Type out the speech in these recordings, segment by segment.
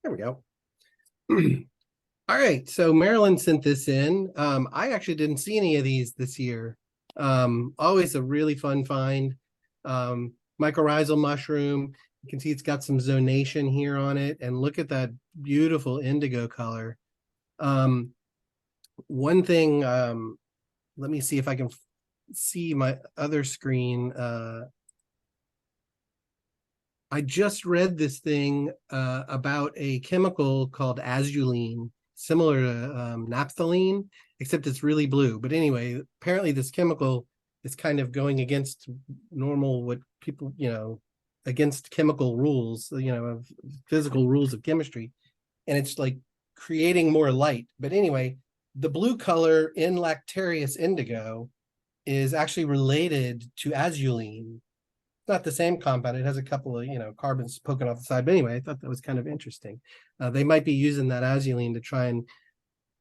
There we go. All right, so Marilyn sent this in. I actually didn't see any of these this year. Always a really fun find. Mycorrhizal mushroom. You can see it's got some zonation here on it, and look at that beautiful indigo color. One thing, let me see if I can see my other screen. I just read this thing about a chemical called azulene, similar to naphthalene, except it's really blue. But anyway, apparently this chemical is kind of going against normal, what people, against chemical rules, of physical rules of chemistry. And it's like creating more light. But anyway, the blue color in Lactarius indigo is actually related to azulene. Not the same compound. It has a couple of, carbons poking off the side. But anyway, I thought that was kind of interesting. They might be using that azulene to try and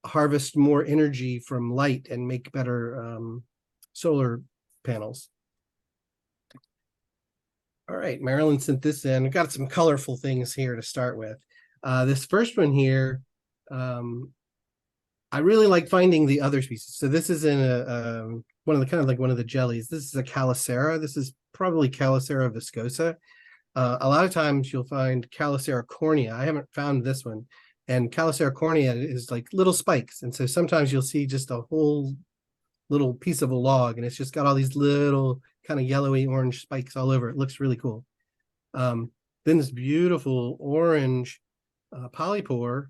harvest more energy from light and make better solar panels. All right, Marilyn sent this in. We've got some colorful things here to start with. This first one here, I really like finding the other species. So this is in one of the jellies. This is a Calicera. This is probably Calicera viscosa. A lot of times you'll find Calicera cornea. I haven't found this one. And Calicera cornea is like little spikes. And so sometimes you'll see just a whole little piece of a log, and it's just got all these little kind of yellowy orange spikes all over. It looks really cool. Then this beautiful orange polypore,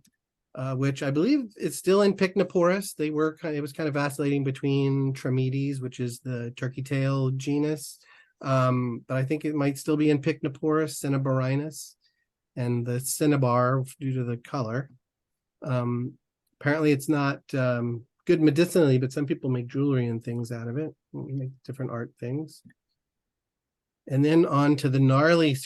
which I believe is still in Pycnoporus. It was kind of vacillating between Trametes, which is the turkey tail genus. But I think it might still be in Pycnoporus, Cinnabarinus, and the cinnabar due to the color. Apparently it's not good medicinally, but some people make jewelry and things out of it. We make different art things. And then on to the gnarly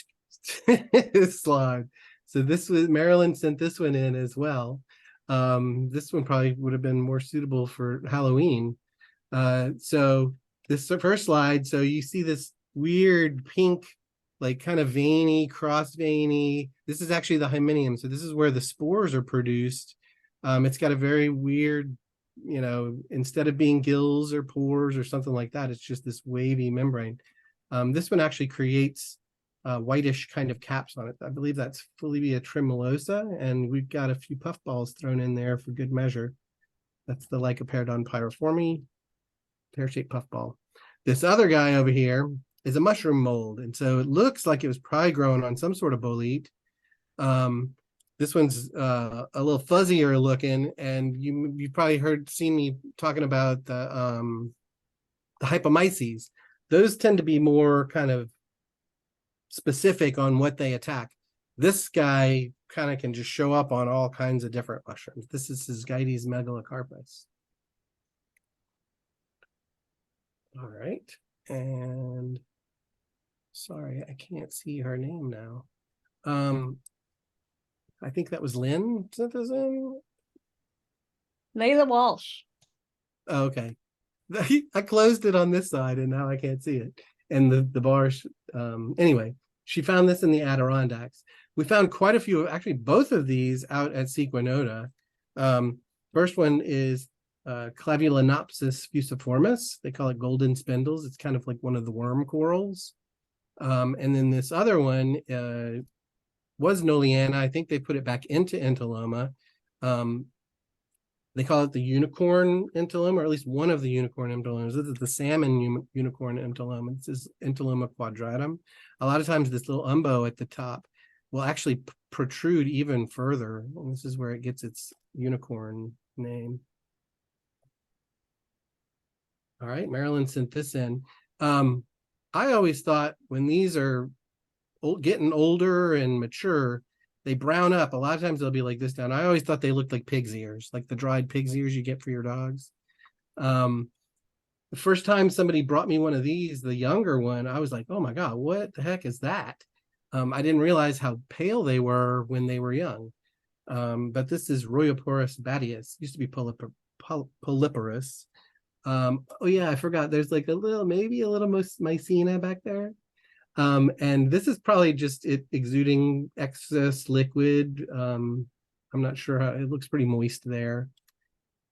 slide. So this was, Marilyn sent this one in as well. This one probably would have been more suitable for Halloween. So this first slide, so you see this weird pink, like kind of veiny, cross veiny. This is actually the hymenium. So this is where the spores are produced. It's got a very weird, instead of being gills or pores or something like that, it's just this wavy membrane. This one actually creates whitish kind of caps on it. I believe that's Pholebia tremulosa, and we've got a few puffballs thrown in there for good measure. That's the Lycopterodon pyriforme, pear-shaped puffball. This other guy over here is a mushroom mold, and so it looks like it was probably growing on some sort of bolete. This one's a little fuzzier looking, and you probably seen me talking about the hypomyces. Those tend to be more kind of specific on what they attack. This guy kind of can just show up on all kinds of different mushrooms. This is Sysgytes megalocarpus. All right, and sorry, I can't see her name now. I think that was Lynn sent this in. Layla Walsh. Oh, okay. I closed it on this side and now I can't see it. And the bars, anyway, she found this in the Adirondacks. We found quite a few, actually both of these out at Sequinota. First one is Clavulinopsis fusiformis. They call it golden spindles. It's kind of like one of the worm corals. And then this other one was Noliana. I think they put it back into Entoloma. They call it the unicorn entoloma, or at least one of the unicorn entolomas. This is the salmon unicorn entoloma. This is Entoloma quadratum. A lot of times this little umbo at the top will actually protrude even further. And this is where it gets its unicorn name. All right, Marilyn sent this in. I always thought when these are getting older and mature, they brown up. A lot of times they'll be like this down. I always thought they looked like pig's ears, like the dried pig's ears you get for your dogs. The first time somebody brought me one of these, the younger one, I was like, oh my God, what the heck is that? I didn't realize how pale they were when they were young. But this is Royoporus badius, used to be polyporus. Oh yeah, I forgot. There's like maybe a little mycena back there. And this is probably just it exuding excess liquid. I'm not sure how it looks, pretty moist there.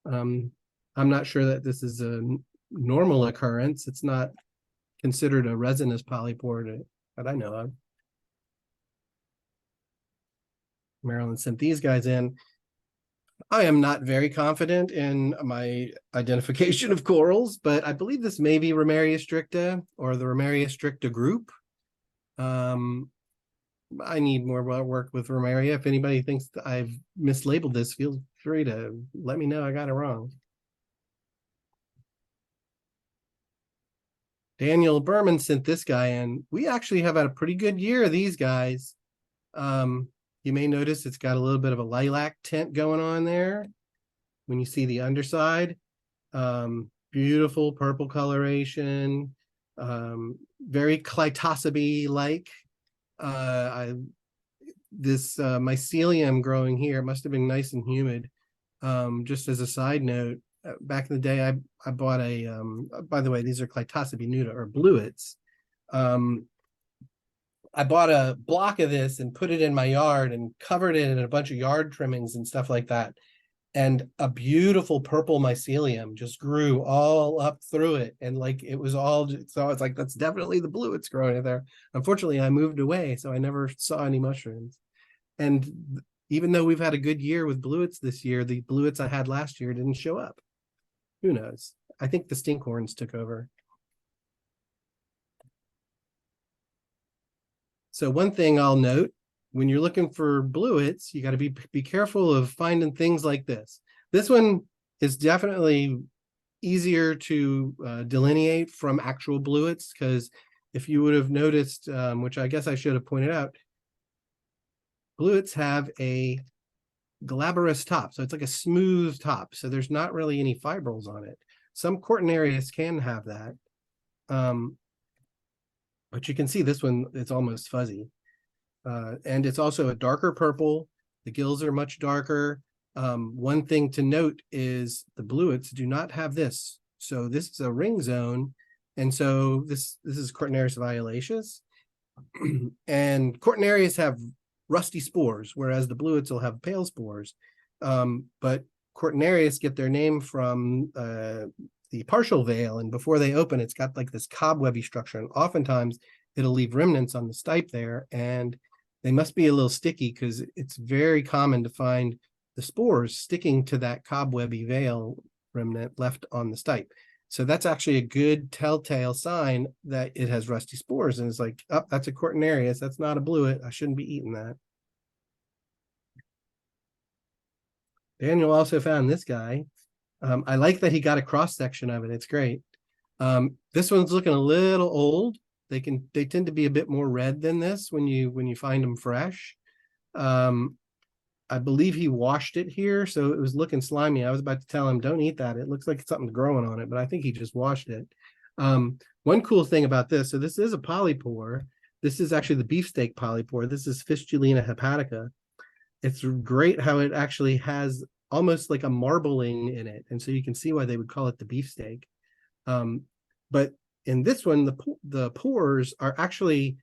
I'm not sure that this is a normal occurrence. It's not considered a resinous polypore that I know of. Marilyn sent these guys in. I am not very confident in my identification of corals, but I believe this may be Raria Stricta or the Raria Stricta group. I need more work with Raria. If anybody thinks that I've mislabeled this, feel free to let me know I got it wrong. Daniel Berman sent this guy in. We actually have had a pretty good year of these guys. You may notice it's got a little bit of a lilac tint going on there when you see the underside. Beautiful purple coloration, very Clitosabe-like. This mycelium growing here must have been nice and humid. Just as a side note, back in the day, I bought a, by the way, these are Clitosabe nuda or Bluets. I bought a block of this and put it in my yard and covered it in a bunch of yard trimmings and stuff like that. And a beautiful purple mycelium just grew all up through it. And like, it was all, so it's like, that's definitely the Bluets growing there. Unfortunately, I moved away, so I never saw any mushrooms. And even though we've had a good year with Bluets this year, the Bluets I had last year didn't show up. Who knows? I think the stinkhorns took over. So one thing I'll note, when you're looking for Bluets, you got to be careful of finding things like this. This one is definitely easier to delineate from actual Bluets, because if you would have noticed, which I guess I should have pointed out, Bluets have a glabrous top, so it's like a smooth top, so there's not really any fibrils on it. Some Cortinarius can have that, but you can see this one, it's almost fuzzy. And it's also a darker purple. The gills are much darker. One thing to note is the Bluets do not have this. So this is a ring zone. And so this is Cortinarius violaceus. And Cortinarius have rusty spores, whereas the Bluets will have pale spores. But Cortinarius get their name from the partial veil, and before they open, it's got like this cobwebby structure, and oftentimes it'll leave remnants on the stipe there, and they must be a little sticky because it's very common to find the spores sticking to that cobwebby veil remnant left on the stipe. So that's actually a good telltale sign that it has rusty spores, and it's like, oh, that's a Cortinarius, that's not a Bluet, I shouldn't be eating that. Daniel also found this guy. I like that he got a cross section of it. It's great. This one's looking a little old. They tend to be a bit more red than this when you find them fresh. I believe he washed it here, so it was looking slimy. I was about to tell him, don't eat that. It looks like something's growing on it, but I think he just washed it. One cool thing about this, so this is a polypore. This is actually the beefsteak polypore. This is Fistulina hepatica. It's great how it actually has almost like a marbling in it, and so you can see why they would call it the beefsteak. But in this one, the pores are actually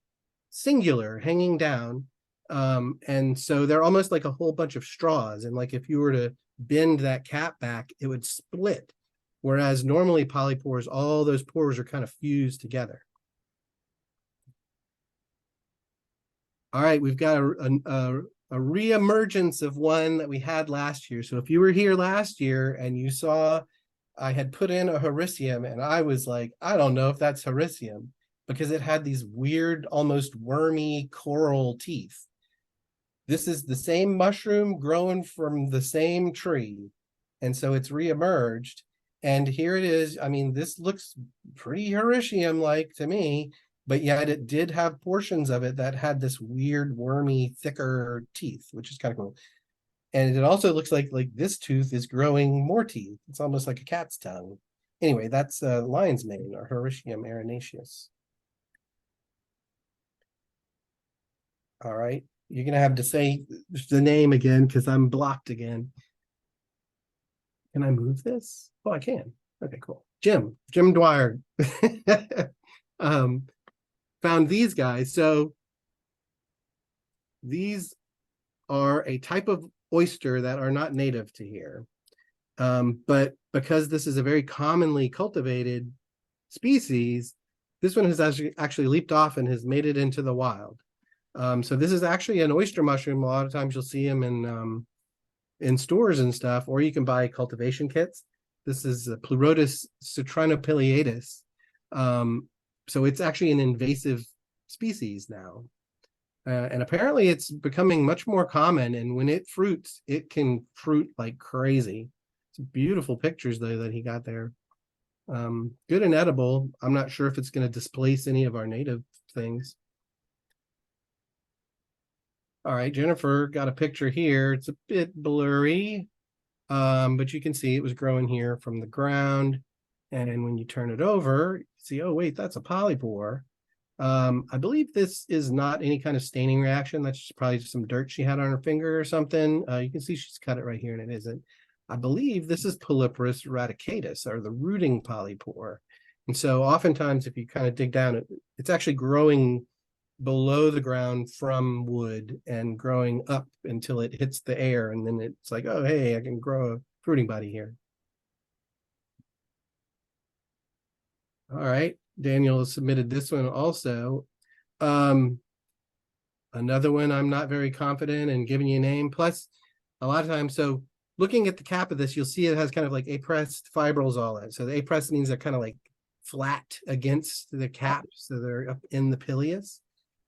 singular, hanging down, and so they're almost like a whole bunch of straws. And like if you were to bend that cap back, it would split. Whereas normally polypores, all those pores are kind of fused together. All right, we've got a reemergence of one that we had last year. So if you were here last year and you saw I had put in a Hericium, and I was like, I don't know if that's Hericium, because it had these weird, almost wormy coral teeth. This is the same mushroom growing from the same tree. And so it's reemerged. And here it is. I mean, this looks pretty Hericium-like to me, but yet it did have portions of it that had this weird, wormy, thicker teeth, which is kind of cool. And it also looks like this tooth is growing more teeth. It's almost like a cat's tongue. Anyway, that's lion's mane, or Hericium Arenus. All right, you're gonna have to say the name again because I'm blocked again. Can I move this? Oh, I can. Okay, cool. Jim Dwyer. found these guys. So these are a type of oyster that are not native to here. But because this is a very commonly cultivated species, this one has actually leaped off and has made it into the wild. So this is actually an oyster mushroom. A lot of times you'll see them in stores and stuff, or you can buy cultivation kits. This is Plotus Copelatus. So it's actually an invasive species now. And apparently it's becoming much more common. And when it fruits, it can fruit like crazy. Some beautiful pictures though that he got there. Good and edible. I'm not sure if it's going to displace any of our native things. All right, Jennifer got a picture here. It's a bit blurry, but you can see it was growing here from the ground. And when you turn it over, you see, oh, wait, that's a polypore. I believe this is not any kind of staining reaction. That's just probably just some dirt she had on her finger or something. You can see she's cut it right here and it isn't. I believe this is Polyporus radicatus, or the rooting polypore. And so oftentimes if you kind of dig down, it's actually growing below the ground from wood and growing up until it hits the air. And then it's like, oh, hey, I can grow a fruiting body here. All right. Daniel submitted this one also. Another one I'm not very confident in giving you a name. Plus, a lot of times, so looking at the cap of this, you'll see it has kind of like Apress fibrils all in. So the Apress means they're kind of like flat against the cap, so they're up in the pileus.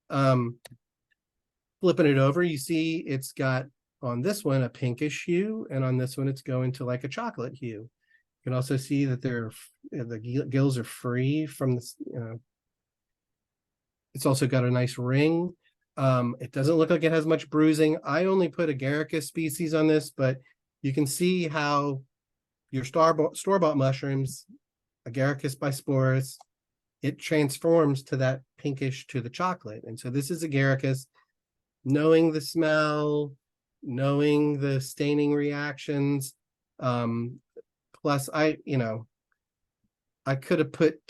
Flipping it over, you see it's got on this one a pinkish hue, and on this one it's going to like a chocolate hue. You can also see that the gills are free from this. It's also got a nice ring. It doesn't look like it has much bruising. I only put agaricus species on this, but you can see how your store-bought mushrooms, agaricus bisporus, it transforms to that pinkish to the chocolate. And so this is agaricus. Knowing the smell, knowing the staining reactions, plus I could have put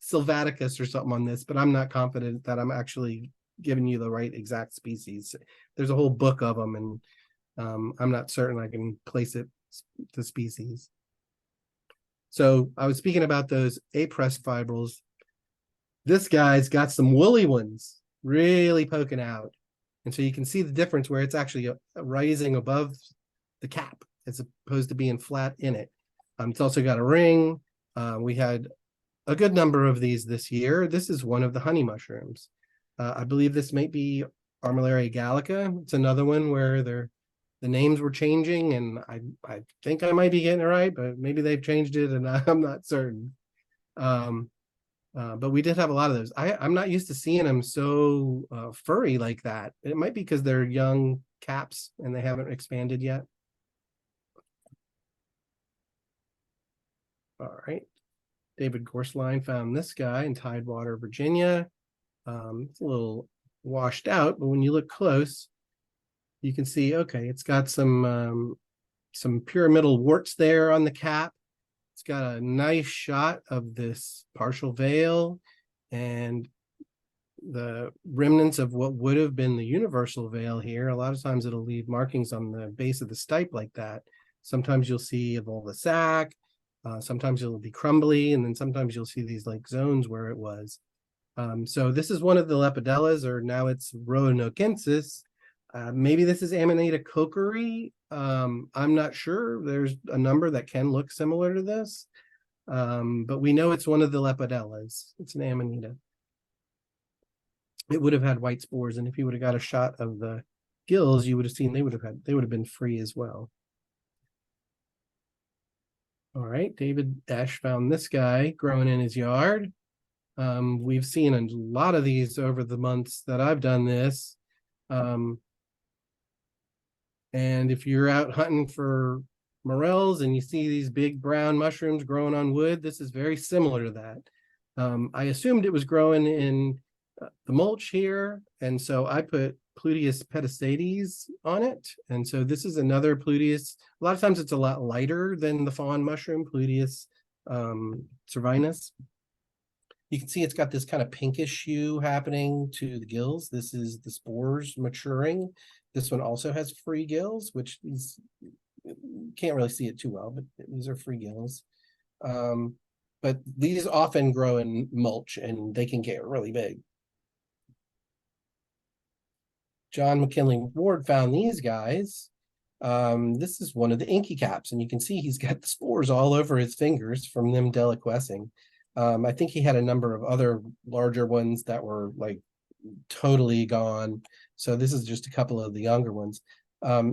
Sylvaticus or something on this, but I'm not confident that I'm actually giving you the right exact species. There's a whole book of them, and I'm not certain I can place it to species. So I was speaking about those Apress fibrils. This guy's got some woolly ones really poking out. And so you can see the difference where it's actually rising above the cap as opposed to being flat in it. It's also got a ring. We had a good number of these this year. This is one of the honey mushrooms. I believe this might be Armal Gallica. It's another one where the names were changing, and I think I might be getting it right, but maybe they've changed it and I'm not certain. But we did have a lot of those. I'm not used to seeing them so furry like that. It might be because they're young caps and they haven't expanded yet. All right. David Gorsline found this guy in Tidewater, Virginia. It's a little washed out, but when you look close, you can see, okay, it's got some pyramidal warts there on the cap. It's got a nice shot of this partial veil and the remnants of what would have been the universal veil here. A lot of times it'll leave markings on the base of the stipe like that. Sometimes you'll see a vulva sac, sometimes it'll be crumbly, and then sometimes you'll see these like zones where it was. So this is one of the Lepidellas, or now it's Roanokensis. Maybe this is Amanita cocheri. I'm not sure. There's a number that can look similar to this, but we know it's one of the Lepidellas. It's an Amanita. It would have had white spores, and if you would have got a shot of the gills, you would have seen they would have been free as well. All right, David Ash found this guy growing in his yard. We've seen a lot of these over the months that I've done this. And if you're out hunting for morels and you see these big brown mushrooms growing on wood, this is very similar to that. I assumed it was growing in the mulch here, and so I put Plutus petastates on it. And so this is another Plutus. A lot of times it's a lot lighter than the fawn mushroom, Plutus cervinus. You can see it's got this kind of pinkish hue happening to the gills. This is the spores maturing. This one also has free gills, which is, can't really see it too well, but these are free gills. But these often grow in mulch and they can get really big. John McKinley Ward found these guys. This is one of the inky caps, and you can see he's got the spores all over his fingers from them deliquescing. I think he had a number of other larger ones that were like totally gone. So this is just a couple of the younger ones.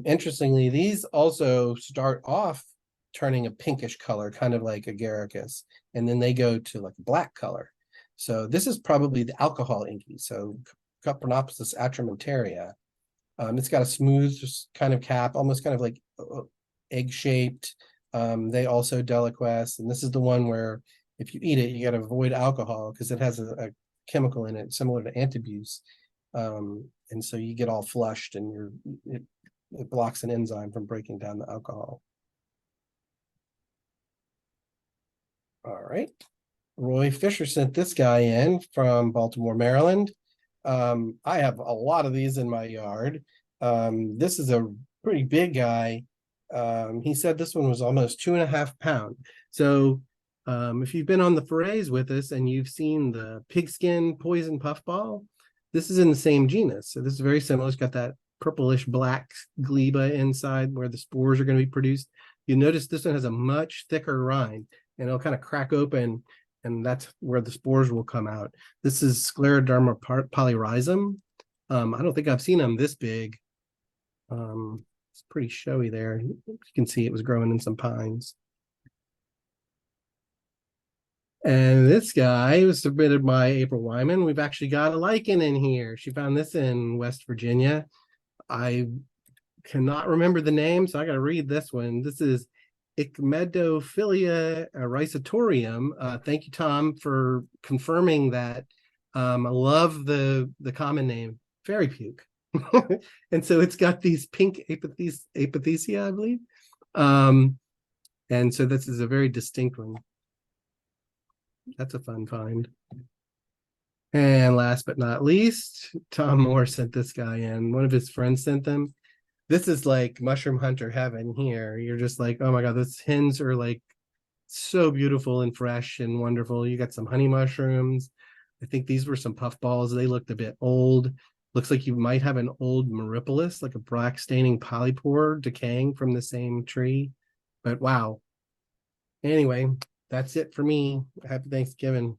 Interestingly, these also start off turning a pinkish color, kind of like agaricus, and then they go to like a black color. So this is probably the alcohol inky. So Cortinarius atramentaria. It's got a smooth kind of cap, almost kind of like egg-shaped. They also deliquesce, and this is the one where if you eat it, you got to avoid alcohol because it has a chemical in it similar to antabuse. And so you get all flushed and it blocks an enzyme from breaking down the alcohol. All right. Roy Fisher sent this guy in from Baltimore, Maryland. I have a lot of these in my yard. This is a pretty big guy. He said this one was almost 2.5 pounds. So if you've been on the forays with us and you've seen the pigskin poison puffball, this is in the same genus. So this is very similar. It's got that purplish black gleba inside where the spores are going to be produced. You notice this one has a much thicker rind and it'll kind of crack open, and that's where the spores will come out. This is Scleroderma polyrhizum. I don't think I've seen them this big. It's pretty showy there. You can see it was growing in some pines. And this guy was submitted by April Wyman. We've actually got a lichen in here. She found this in West Virginia. I cannot remember the name, so I got to read this one. This is Icmedophilia rhizatorium. Thank you, Tom, for confirming that. I love the common name, fairy puke. And so it's got these pink apothecia, I believe. And so this is a very distinct one. That's a fun find. And last but not least, Tom Moore sent this guy in. One of his friends sent them. This is like mushroom hunter heaven here. You're just like, oh my God, those hens are like so beautiful and fresh and wonderful. You got some honey mushrooms. I think these were some puffballs. They looked a bit old. Looks like you might have an old Meripolis, like a black staining polypore decaying from the same tree. But wow. Anyway, that's it for me. Happy Thanksgiving.